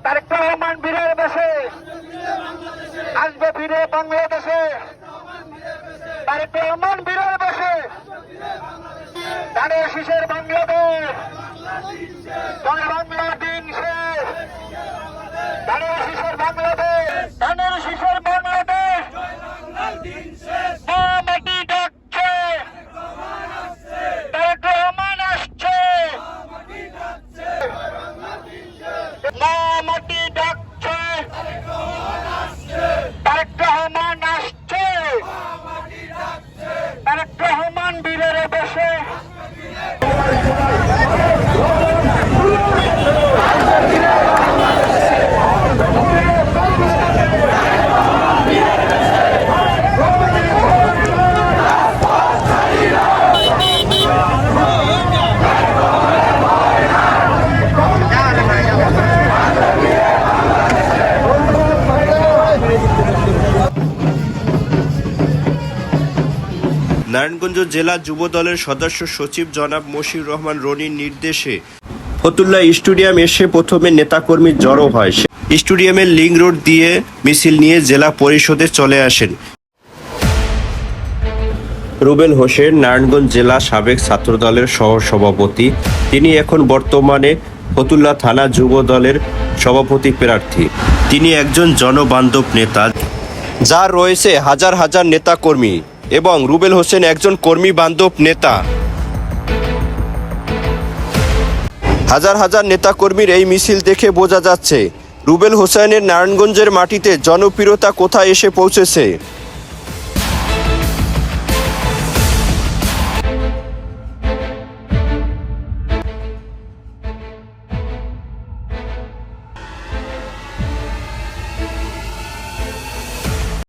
তারেক রহমান বীরের বেশে আসবে ফিরে বাংলাদেশে। তারেক রহমান বীরের বেশে ধানের শীষের বাংলাদেশ। জয় বাংলা দিন শেষ। ধানের শীষের বাংলাদেশ। ধানের শীষের বাংলাদেশ। মা মাটি ডাকছে। তারেক রহমান আসছে। মা মাটি ডাকছে। তারেক রহমান আসছে। তারেক রহমান বীরের বেশে। নারায়ণগঞ্জ জেলা যুব দলের সদস্য সচিব জনাব মশির রহমান রনির নির্দেশে ফতুল্লা স্টেডিয়াম এসে প্রথমে নেতাকর্মী জড়ো হয়। স্টেডিয়ামের লিং রোড দিয়ে মিছিল নিয়ে জেলা পরিষদে চলে আসেন। রুবেল হোসেন নারায়ণগঞ্জ জেলা সাবেক ছাত্রদলের সহসভাপতি। তিনি এখন বর্তমানে ফতুল্লা থানা যুব দলের সভাপতি প্রার্থী। তিনি একজন জনবান্ধব নেতা, যার রয়েছে হাজার হাজার নেতাকর্মী, এবং রুবেল হোসেন একজন কর্মী বান্ধব নেতা। হাজার হাজার নেতাকর্মীর এই মিছিল দেখে বোঝা যাচ্ছে রুবেল হোসেনের নারায়ণগঞ্জের মাটিতে জনপ্রিয়তা কোথায় এসে পৌঁছেছে।